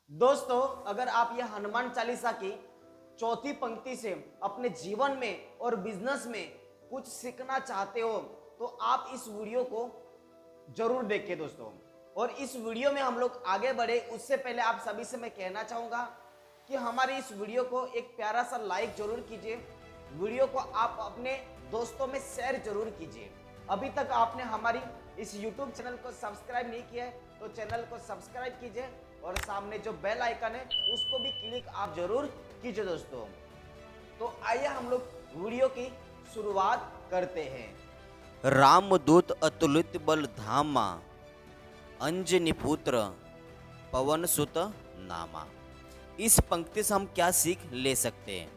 दोस्तों, अगर आप ये हनुमान चालीसा की चौथी पंक्ति से अपने जीवन में और बिजनेस में कुछ सीखना चाहते हो तो आप इस वीडियो को जरूर देखिए दोस्तों। और इस वीडियो में हम लोग आगे बढ़े उससे पहले आप सभी से मैं कहना चाहूंगा कि हमारे इस वीडियो को एक प्यारा सा लाइक जरूर कीजिए। वीडियो को आप अपने दोस्तों में शेयर जरूर कीजिए। अभी तक आपने हमारी इस YouTube चैनल को सब्सक्राइब नहीं किया है तो चैनल को सब्सक्राइब कीजिए और सामने जो बेल आइकन है उसको भी क्लिक आप जरूर कीजिए दोस्तों। तो आइए हम लोग वीडियो की शुरुआत करते हैं। रामदूत अतुलित बल धामा, अंजनी पुत्र पवन सुत नामा। इस पंक्ति से हम क्या सीख ले सकते हैं?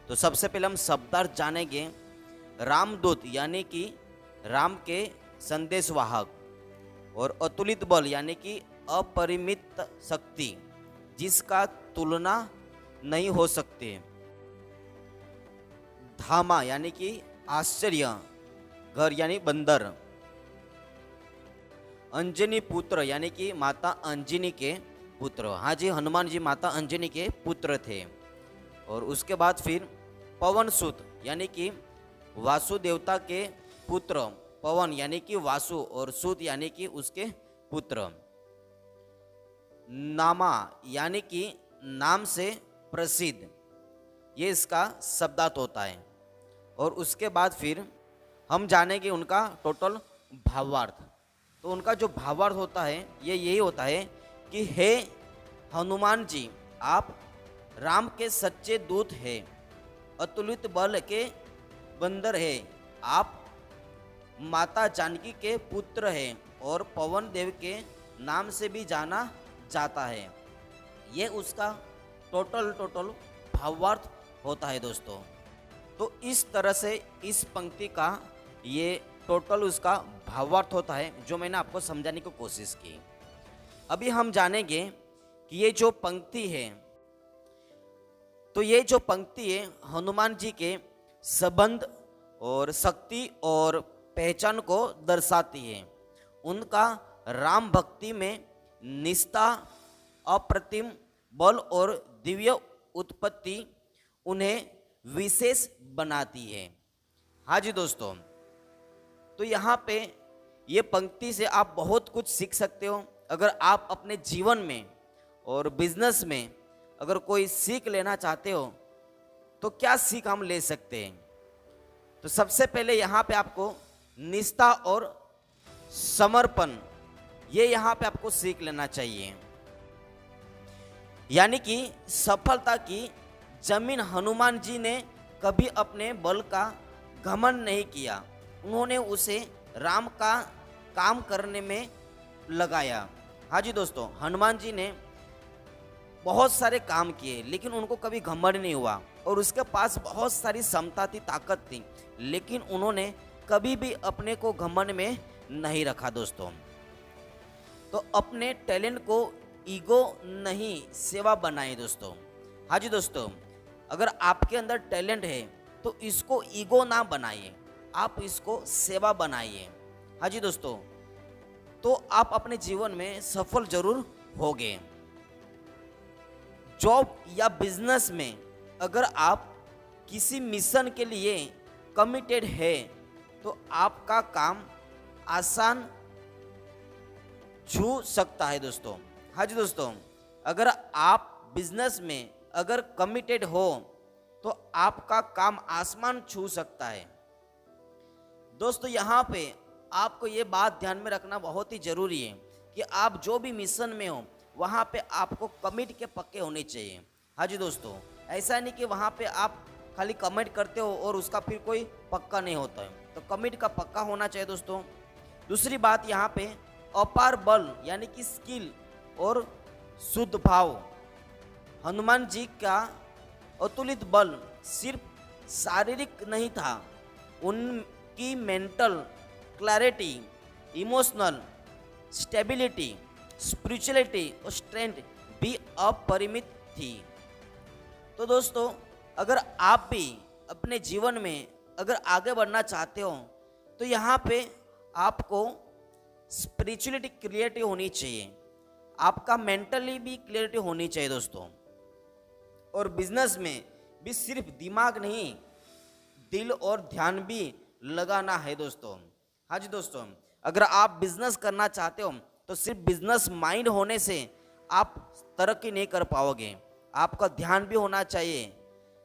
तो सबसे पहले हम शब्दार्थ जानेंगे। रामदूत यानी कि राम के संदेशवाहक, और अतुलित बल यानी कि अपरिमित शक्ति जिसका तुलना नहीं हो सकते। धामा यानी कि आश्चर्य, घर यानी बंदर। अंजनी पुत्र यानी कि माता अंजनी के पुत्र। हाँ जी, हनुमान जी माता अंजनी के पुत्र थे। और उसके बाद फिर पवन सुत यानी कि वासुदेवता के पुत्र। पवन यानी कि वासु और सुत यानी कि उसके पुत्र। नामा यानी कि नाम से प्रसिद्ध, ये इसका शब्दार्थ होता है। और उसके बाद फिर हम जानेंगे उनका टोटल भावार्थ। तो उनका जो भावार्थ होता है ये यही होता है कि हे हनुमान जी, आप राम के सच्चे दूत हैं, अतुलित बल के बंदर हैं, आप माता जानकी के पुत्र हैं और पवन देव के नाम से भी जाना जाता है। ये उसका टोटल भावार्थ होता है दोस्तों। तो इस तरह से इस पंक्ति का ये टोटल उसका भावार्थ होता है जो मैंने आपको समझाने की कोशिश की। अभी हम जानेंगे कि ये जो पंक्ति है, तो ये जो पंक्ति है हनुमान जी के संबंध और शक्ति और पहचान को दर्शाती है। उनका राम भक्ति में निष्ठा, अप्रतिम बल और दिव्य उत्पत्ति उन्हें विशेष बनाती है। हाँ जी दोस्तों, तो यहाँ पे ये पंक्ति से आप बहुत कुछ सीख सकते हो। अगर आप अपने जीवन में और बिजनेस में अगर कोई सीख लेना चाहते हो तो क्या सीख हम ले सकते हैं? तो सबसे पहले यहाँ पे आपको निष्ठा और समर्पण, ये यहाँ पे आपको सीख लेना चाहिए। यानी कि सफलता की जमीन हनुमान जी ने कभी अपने बल का घमंड नहीं किया, उन्होंने उसे राम का काम करने में लगाया। हाँ जी दोस्तों, हनुमान जी ने बहुत सारे काम किए लेकिन उनको कभी घमंड नहीं हुआ और उसके पास बहुत सारी क्षमता थी, ताकत थी, लेकिन उन्होंने कभी भी अपने को घमंड में नहीं रखा दोस्तों। तो अपने टैलेंट को ईगो नहीं, सेवा बनाए दोस्तों। हाँ जी दोस्तों, अगर आपके अंदर टैलेंट है तो इसको ईगो ना बनाइए, आप इसको सेवा बनाइए। हाँ जी दोस्तों, तो आप अपने जीवन में सफल जरूर होगे। जॉब या बिजनेस में अगर आप किसी मिशन के लिए कमिटेड है तो आपका काम आसान छू सकता है दोस्तों। हाँ जी दोस्तों, अगर आप बिजनेस में अगर कमिटेड हो तो आपका काम आसमान छू सकता है दोस्तों। यहाँ पे आपको ये बात ध्यान में रखना बहुत ही ज़रूरी है कि आप जो भी मिशन में हो वहाँ पे आपको कमिट के पक्के होने चाहिए। हाँ जी दोस्तों, ऐसा नहीं कि वहाँ पे आप खाली कमिट करते हो और उसका फिर कोई पक्का नहीं होता है, तो कमिट का पक्का होना चाहिए दोस्तों। दूसरी बात यहाँ पे अपार बल यानी कि स्किल और शुद्ध भाव। हनुमान जी का अतुलित बल सिर्फ शारीरिक नहीं था, उनकी mental clarity, emotional stability, spirituality और स्ट्रेंथ भी अपरिमित थी। तो दोस्तों, अगर आप भी अपने जीवन में अगर आगे बढ़ना चाहते हो तो यहाँ पे आपको स्पिरिचुअलिटी क्रिएटिव होनी चाहिए। आपका मेंटली भी क्लियरिटी होनी चाहिए दोस्तों। और बिजनेस में भी सिर्फ दिमाग नहीं, दिल और ध्यान भी लगाना है दोस्तों। हाँ जी दोस्तों, अगर आप बिजनेस करना चाहते हो तो सिर्फ बिजनेस माइंड होने से आप तरक्की नहीं कर पाओगे, आपका ध्यान भी होना चाहिए,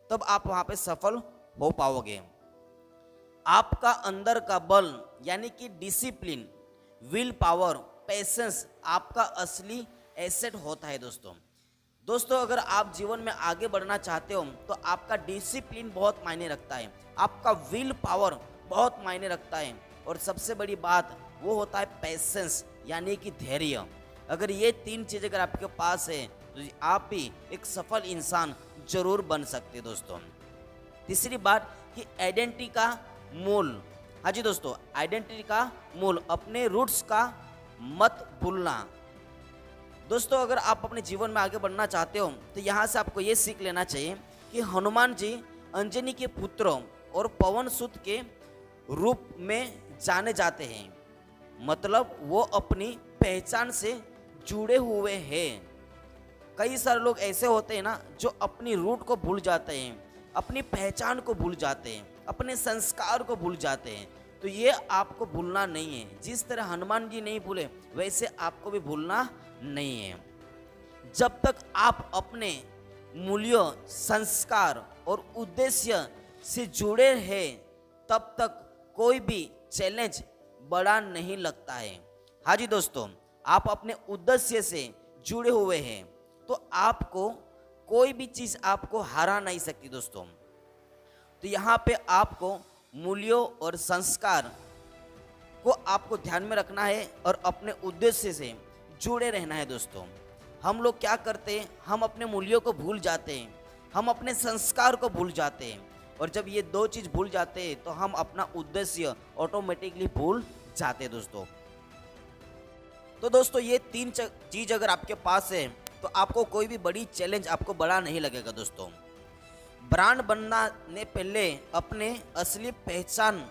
तब आप वहाँ पे सफल हो पाओगे। आपका अंदर का बल यानी कि डिसिप्लिन, विल पावर, पेशेंस आपका असली एसेट होता है दोस्तों। दोस्तों अगर आप जीवन में आगे बढ़ना चाहते हो तो आपका डिसिप्लिन बहुत मायने रखता है, आपका विल पावर बहुत मायने रखता है, और सबसे बड़ी बात वो होता है पेशेंस यानी कि धैर्य। अगर ये तीन चीज़ अगर आपके पास है तो आप भी एक सफल इंसान जरूर बन सकते हैं दोस्तों। तीसरी बात कि आइडेंटिटी का मूल। हाँ जी दोस्तों, आइडेंटिटी का मूल, अपने रूट्स का मत भूलना। दोस्तों अगर आप अपने जीवन में आगे बढ़ना चाहते हो तो यहाँ से आपको ये सीख लेना चाहिए कि हनुमान जी अंजनी के पुत्र और पवन सुत के रूप में जाने जाते हैं, मतलब वो अपनी पहचान से जुड़े हुए हैं। कई सारे लोग ऐसे होते हैं ना जो अपनी रूट को भूल जाते हैं, अपनी पहचान को भूल जाते हैं, अपने संस्कार को भूल जाते हैं। तो ये आपको भूलना नहीं है। जिस तरह हनुमान जी नहीं भूले वैसे आपको भी भूलना नहीं है। जब तक आप अपने मूल्यों, संस्कार और उद्देश्य से जुड़े हैं तब तक कोई भी चैलेंज बड़ा नहीं लगता है। हाँ जी दोस्तों, आप अपने उद्देश्य से जुड़े हुए हैं तो आपको कोई भी चीज़ आपको हरा नहीं सकती दोस्तों। तो यहाँ पे आपको मूल्यों और संस्कार को आपको ध्यान में रखना है और अपने उद्देश्य से जुड़े रहना है दोस्तों। हम लोग क्या करते हैं, हम अपने मूल्यों को भूल जाते हैं, हम अपने संस्कार को भूल जाते हैं, और जब ये दो चीज़ भूल जाते हैं तो हम अपना उद्देश्य ऑटोमेटिकली भूल जाते हैं दोस्तों। तो दोस्तों ये तीन चीज़ अगर आपके पास है तो आपको कोई भी बड़ी चैलेंज आपको बड़ा नहीं लगेगा दोस्तों। ब्रांड बनने पहले अपने असली पहचान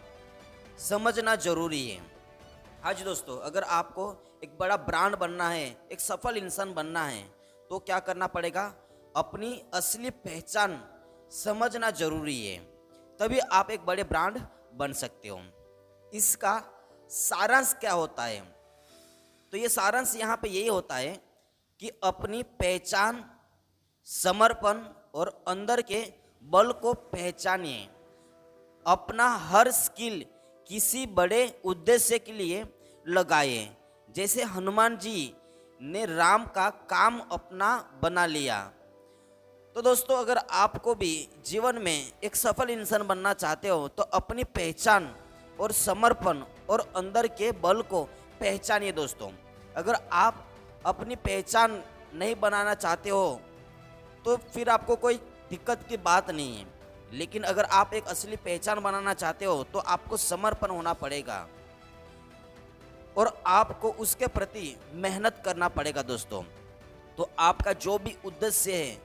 समझना जरूरी है। हाँ जी दोस्तों, अगर आपको एक बड़ा ब्रांड बनना है, एक सफल इंसान बनना है तो क्या करना पड़ेगा, अपनी असली पहचान समझना जरूरी है, तभी आप एक बड़े ब्रांड बन सकते हो। इसका सारांश क्या होता है, तो ये सारांश यहाँ पे यही होता है कि अपनी पहचान, समर्पण और अंदर के बल को पहचानिए। अपना हर स्किल किसी बड़े उद्देश्य के लिए लगाए। जैसे हनुमान जी ने राम का काम अपना बना लिया। तो दोस्तों अगर आपको भी जीवन में एक सफल इंसान बनना चाहते हो तो अपनी पहचान और समर्पण और अंदर के बल को पहचानिए दोस्तों। अगर आप अपनी पहचान नहीं बनाना चाहते हो तो फिर आपको कोई दिक्कत की बात नहीं है, लेकिन अगर आप एक असली पहचान बनाना चाहते हो तो आपको समर्पण होना पड़ेगा और आपको उसके प्रति मेहनत करना पड़ेगा दोस्तों। तो आपका जो भी उद्देश्य है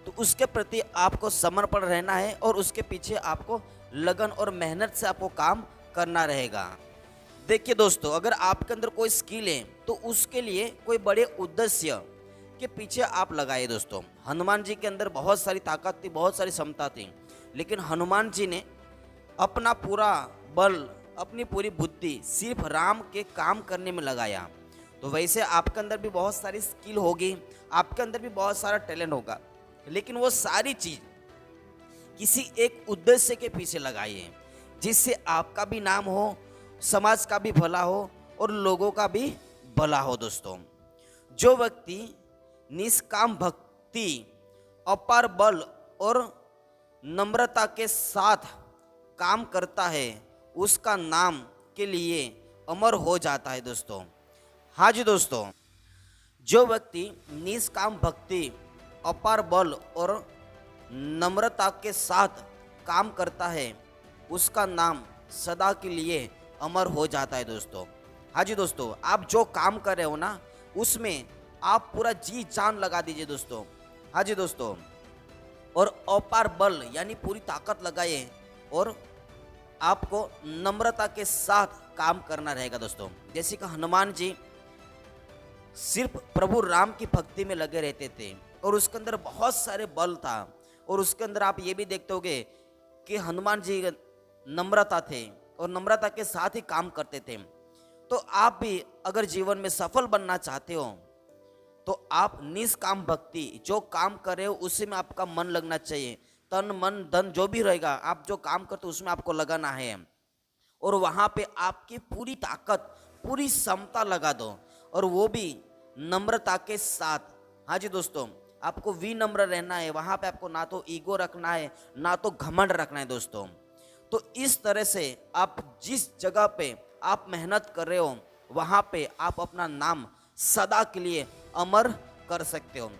तो उसके प्रति आपको समर्पण रहना है और उसके पीछे आपको लगन और मेहनत से आपको काम करना रहेगा। देखिए दोस्तों, अगर आपके अंदर कोई स्किल है तो उसके लिए कोई बड़े उद्देश्य के पीछे आप लगाए दोस्तों। हनुमान जी के अंदर बहुत सारी ताकत थी, बहुत सारी क्षमता थी, लेकिन हनुमान जी ने अपना पूरा बल, अपनी पूरी बुद्धि सिर्फ राम के काम करने में लगाया। तो वैसे आपके अंदर भी बहुत सारी स्किल होगी, आपके अंदर भी बहुत सारा टैलेंट होगा, लेकिन वो सारी चीज़ किसी एक उद्देश्य के पीछे लगाइए जिससे आपका भी नाम हो, समाज का भी भला हो और लोगों का भी भला हो दोस्तों। जो व्यक्ति निष्काम भक्ति, अपार बल और नम्रता के साथ काम करता है उसका नाम के लिए अमर हो जाता है दोस्तों। हाँ जी दोस्तों, जो व्यक्ति निष्काम भक्ति, अपार बल और नम्रता के साथ काम करता है उसका नाम सदा के लिए अमर हो जाता है दोस्तों। हाँ जी दोस्तों, आप जो काम कर रहे हो ना उसमें आप पूरा जी जान लगा दीजिए दोस्तों। हाँ जी दोस्तों, और अपार बल यानी पूरी ताकत लगाइए और आपको नम्रता के साथ काम करना रहेगा दोस्तों। जैसे कि हनुमान जी सिर्फ प्रभु राम की भक्ति में लगे रहते थे और उसके अंदर बहुत सारे बल था। और उसके अंदर आप ये भी देखते होगे कि हनुमान जी नम्रता थे और नम्रता के साथ ही काम करते थे। तो आप भी अगर जीवन में सफल बनना चाहते हो तो आप निष्काम भक्ति, जो काम कर रहे हो उसी में आपका मन लगना चाहिए। तन मन धन जो भी रहेगा, आप जो काम करते हो उसमें आपको लगाना है और वहाँ पे आपकी पूरी ताकत, पूरी क्षमता लगा दो और वो भी नम्रता के साथ। हाँ जी दोस्तों, आपको विनम्र रहना है। वहाँ पे आपको ना तो ईगो रखना है, ना तो घमंड रखना है दोस्तों। तो इस तरह से आप जिस जगह पे आप मेहनत कर रहे हो वहाँ पे आप अपना नाम सदा के लिए अमर कर सकते हो।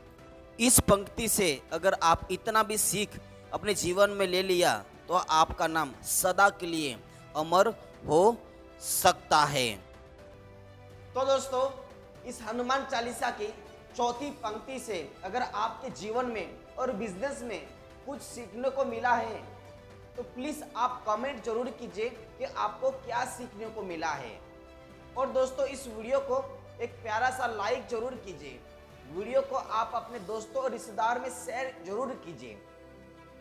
इस पंक्ति से अगर आप इतना भी सीख अपने जीवन में ले लिया तो आपका नाम सदा के लिए अमर हो सकता है। तो दोस्तों, इस हनुमान चालीसा की चौथी पंक्ति से अगर आपके जीवन में और बिजनेस में कुछ सीखने को मिला है तो प्लीज आप कमेंट जरूर कीजिए कि आपको क्या सीखने को मिला है। और दोस्तों, इस वीडियो को एक प्यारा सा लाइक जरूर कीजिए। वीडियो को आप अपने दोस्तों और रिश्तेदार में शेयर जरूर कीजिए।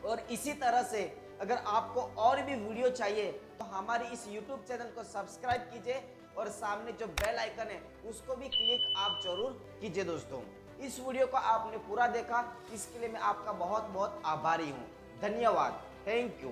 और इसी तरह से अगर आपको और भी वीडियो चाहिए तो हमारी इस YouTube चैनल को सब्सक्राइब कीजिए और सामने जो बेल आइकन है उसको भी क्लिक आप जरूर कीजिए। दोस्तों, इस वीडियो को आपने पूरा देखा, इसके लिए मैं आपका बहुत बहुत आभारी हूँ। धन्यवाद। Thank you.